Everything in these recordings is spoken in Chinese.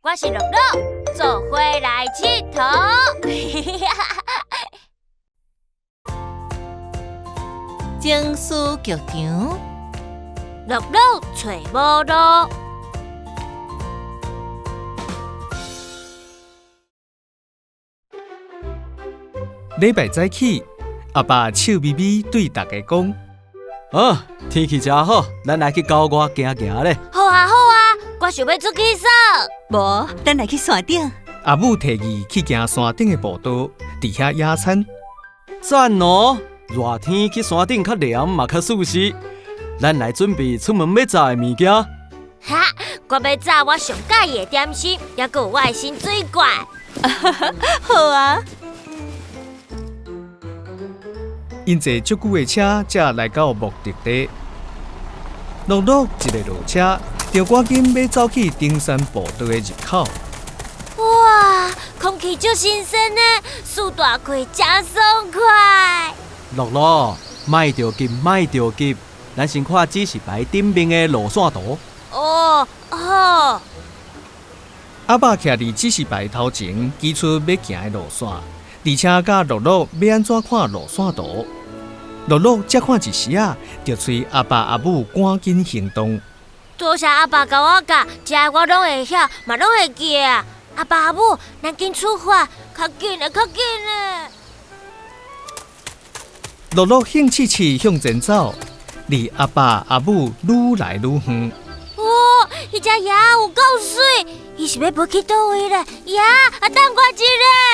我是乐乐，做伙来佚佗。情绪剧场，乐乐找无路。礼拜早起，阿爸笑眯眯对大家讲：“天气真好，咱来去郊外行行咧。”好啊好啊，我想要出去耍。无，咱来去山顶。阿母提议去行山顶的步道，伫遐野餐。赞哦！热天去山顶较凉嘛较舒适。咱来准备出门要炸的物件。哈，我要炸我上喜意的点心，还有我的新水罐。好啊！因坐足久的车，才来到目的地。乐乐一个落车，就赶紧要走去登山步道的入口。哇，空气足新鲜呢，树大开真爽快。乐乐，莫着急，莫着急，咱先看指示牌顶面的路线图。哦，好。阿爸徛伫指示牌头前，指出要行的路线，而且甲乐乐要安怎看路线图。乐乐才看一时啊，就催阿爸阿母赶紧行动。多谢阿爸教我教，这我拢会晓，嘛拢会记啊。阿爸阿母，咱紧出发，较紧的，较紧的。乐乐兴气气向前走，离阿爸阿母愈来愈远。哇，迄只爷有够水，伊是要飞去倒位咧？爷，等我一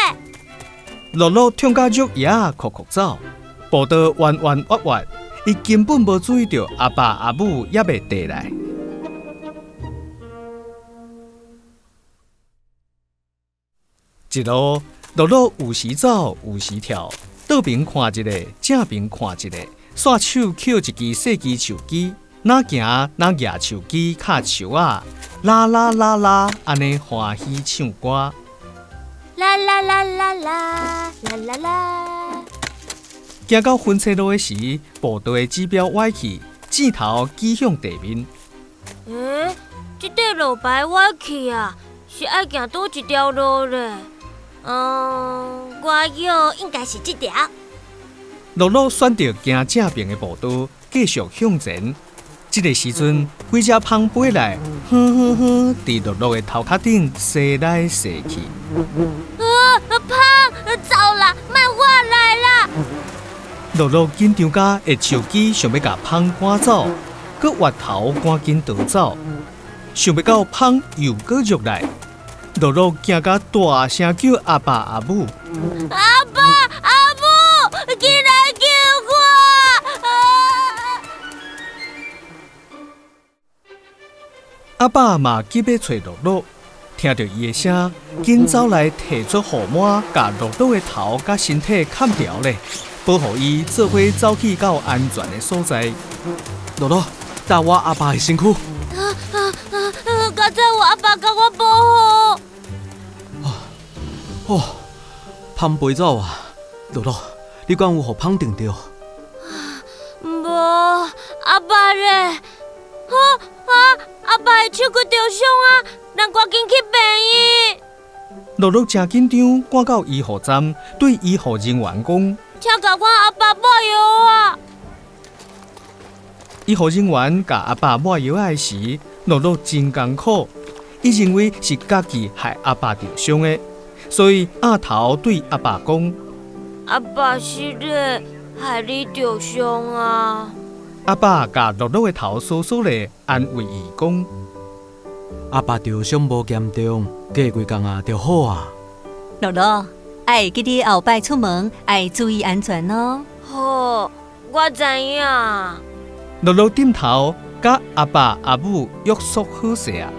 下。乐乐跳甲肉爷酷酷走，步道弯弯弯弯，伊根本无注意到阿爸阿母也未回来。一路，乐乐有时走，有时跳，倒边看一个，正边看一个，刷手捡一支细支树枝，哪行哪举树枝卡树啊，啦啦啦啦，安尼欢喜唱歌。啦啦啦啦啦啦啦啦。行到分岔路的时，步道的指标歪去，箭头指向地面。这块路牌歪去啊，是爱行倒一条路咧？我晓应该是这条。乐乐选择行正边的步道，继续向前。这个时阵，几只蜂飞来，哼哼哼，伫乐乐的头壳顶射来射去。蜂，走啦，莫我来啦！乐乐紧张甲会手机想要甲蜂赶走，佮滑头赶紧逃走，想要到蜂又佮入来。乐乐惊甲大声叫阿爸阿母：“阿爸阿母，进来救我！”阿爸嘛急要找乐乐，听到伊的声，紧走来提出护抹，甲乐乐的头甲身体砍掉咧，保护伊做伙走去到安全的所在。乐乐，搭我阿爸的身躯。刚才我阿爸甲我保护。蜂飞走啊！乐乐，你敢有互蜂定着？无，阿爸咧，阿爸的手骨受伤啊，咱赶紧去病院。乐乐真紧张，赶到医护站，对医护人员讲：“请甲我阿爸抹药啊！”医护人员甲阿爸抹药的时，乐乐真艰苦，伊认为是家己害阿爸受伤的，所以额头对阿爸讲：“阿爸是咧害你受伤啊！”阿爸甲乐乐的头梳梳咧，安慰伊讲：“阿爸受伤无严重，过几工啊就好啊。”乐乐，爱记得后摆出门爱注意安全哦。好，我知影。乐乐点头，甲阿爸阿母约束好势啊。